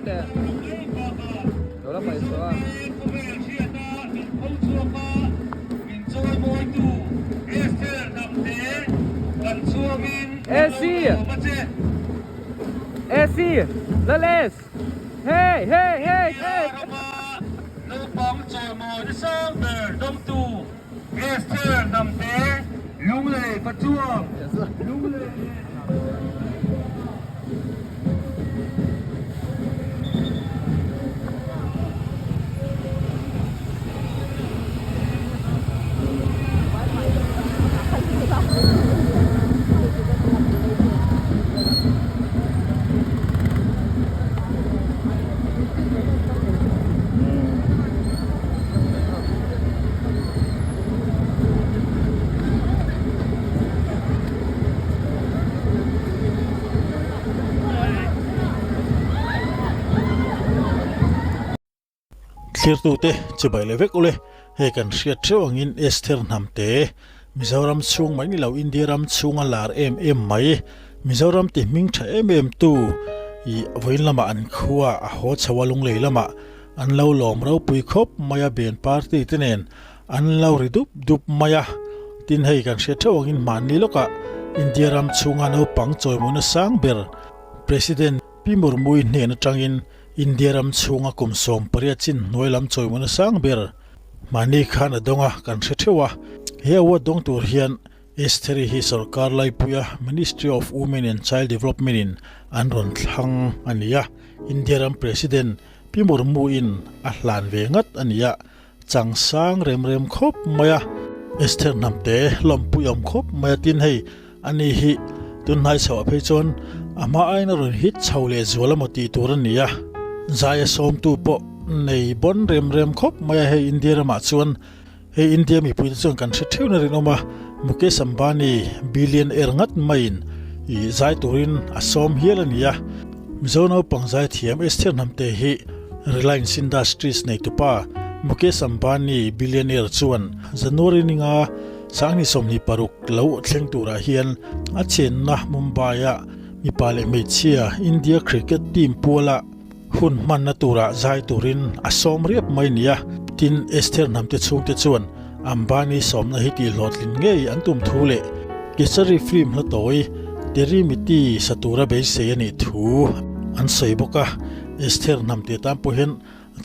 le lo la pai so AC the less hey hey hey hey no bóng trời mờ đi sang bờ đông tu Esther nằm té lung lệ và chuông lung lệ clear tu te chibai levek ule he kan ria treo angin Esther namte Mizoram chung mai ni lo India ram chung alar mai Mizoram ti ming tha tu I voin lama an khuwa a ho chawalung le lama an lo lom ro pui khop maya ben party tenen an lo ridup dup maya tin hei kan ria treo angin man ni loka India ram chung ano pang choi mun sang ber president pimur mui ne na tangin India ram chunga kum som pariachin noilam choi mun sang ber mani khan adonga kan thethewa hewa dong tur hian Esther-i hi sarkar lai puya Ministry of Women and Child Development in anron thlang ania India ram president pimur mu in a hlan vengat ania changsang rem khop maya Esther namte lompuyam khop maya tin hei ani hi tunhai chaw phechon ama aina ron hit chawle zualamati turania zaya som tu po nei bon rem khop maya he India rama chuan he India mi pui chuan kan theu na rinoma Mukesh Ambani billionaire ngat main I zai turin asom hialania mizono pangzai thiam Esther namte hi Reliance Industries nei tupa Mukesh Ambani billionaire chuan January ninga sangni somni paruk lo thleng tura hian a chen na Mumbai a mi pale mechia India cricket team pola hun man na tura zai turin asom riap mai nia tin Esther namte chungte chuan Ambani somna hiti lotlin ngei antum thule kisari film la toi teri miti satura be se ani thu an seiboka Esther namte tampo hen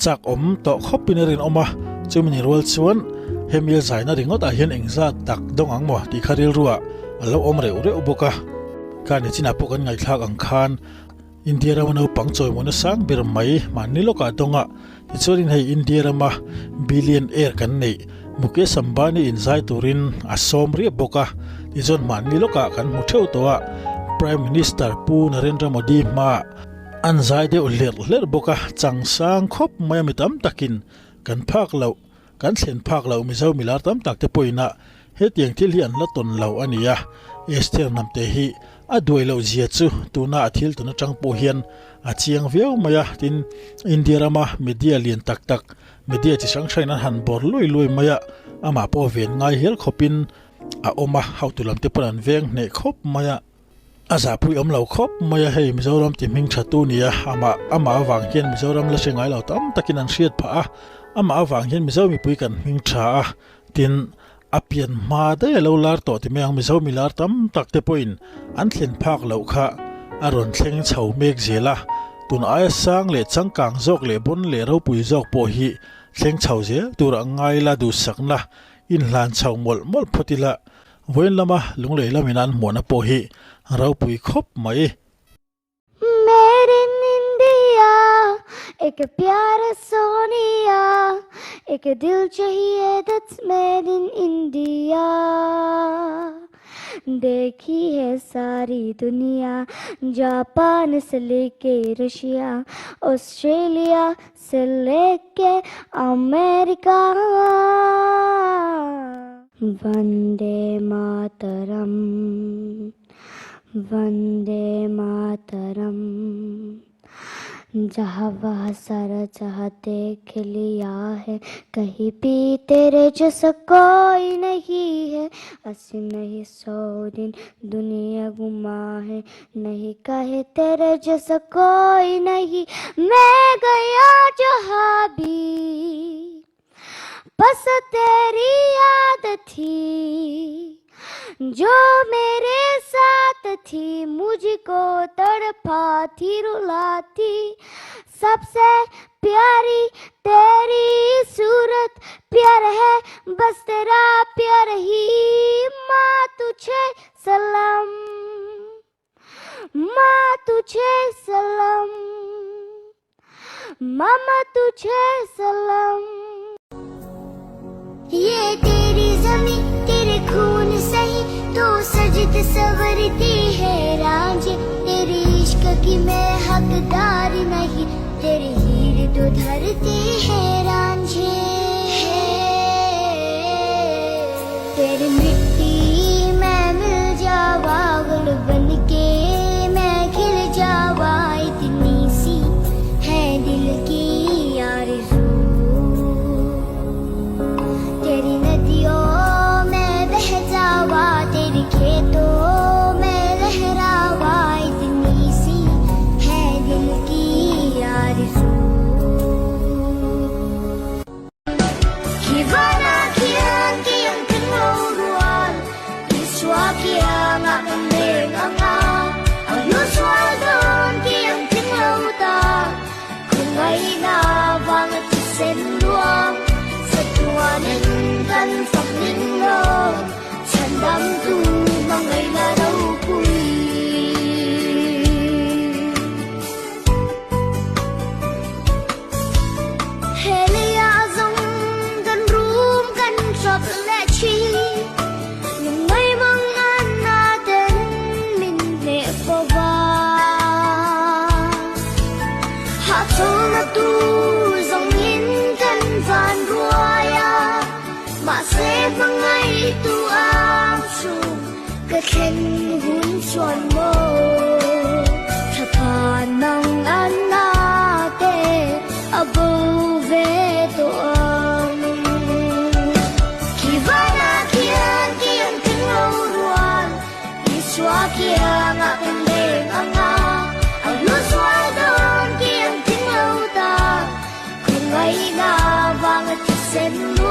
chak om to khoppinerin oma chumini rol chuan hemil zaina ringot a hian engza tak dongang mo ti kharil ruwa alo om re uboka kani china pokan ngai thak ang khan India ramano pangchoi mona sang ber mai maniloka donga tichorin hei India rama billionaire kan nei Mukesh Ambani in zai turin asom ri boka tichon maniloka kan mutheu towa Prime Minister Pu Narendra Modi ma an zai de ler boka changsang khop mai mitam takin kan phak lo kan thlen phak lo mizo milar tam tak te poina he tiang thil hi an la ton lo ania Esther namte hi adoi lo zia chu tuna athil tuna tangpo hian achiang veu maya tin India rama media lian tak media chi sang thaina han bor loi maya ama po ven ngai hel khopin a oma how to lam te paran veng ne khop maya aza pui om lo khop maya hei mizoram ti ming thatu nia ama awang hian mizoram la sengai lo tam takin an hriat pha a ama awang hian mizomi pui kan ming tha a tin apian ma de lo lar to ti meang mizo milar tam tak te poin an thlen phak lo kha aron thleng chho mek zela tun ai sang le changkang jok le bon le ro pui jok po hi thleng chho je tur angai la du sakna in hlan chho mol photila voin lama lungle laminan mona po hi ro pui khop mai Made in India एक प्यारा सोनिया एक दिल चाहिए that's made in India देखी है सारी दुनिया जापान से लेके रशिया ऑस्ट्रेलिया से लेके अमेरिका वंदे मातरम वंदे मातरम जहाँ वहाँ सारा चाहते खिलिया है, कहीं भी तेरे जैसा कोई नहीं है। 80 नहीं 100 दिन दुनिया घुमा है, नहीं कहे तेरे जैसा कोई नहीं। मैं गया जहाँ भी बस तेरी याद थी, जो मेरे साथ थी मुझको तड़पाती रुलाती। सबसे प्यारी तेरी सूरत, प्यार है बस तेरा प्यार ही। माँ तुझे सलाम, माँ तुझे सलाम, मामा तुझे सलाम। ये तेरी ज़मीं तेरे खून सही तो सजद सवरती है रांझे। तेरी इश्क की मैं हकदार नहीं, तेरी हीर तो धरती है रांझे। तेरी मिट्टी मैं मिल जावा, गुल बन के मैं खिल जावा। इतनी सी है दिल की आरज़ू, तेरी नदियों में बह जावा, तेरी खेतों में लहरावा। इतनी सी है दिल की आरज़ू। Kibana kian kiyang tinguruan, iswa kiyang aking meranga. Ang usual doon kiyang tinglauta, kung ay nabang at isenduang sa tuwanin kan paglinlong. Sandam tumang ay laraw ko'y Helia azong kan room kan chocolate cheese. Yung may mga natin minne pa ba? Hatong na tuzong linkan van ruaya, masebang ay ito ang sum katlen hun chuan mo. Tapan ng anate above ito ang Kibana kian kiyang tinguruan, iswa kiyang aking meranga. Ang usual doon kiyang tinglauta, kung ay nabang at isenmo.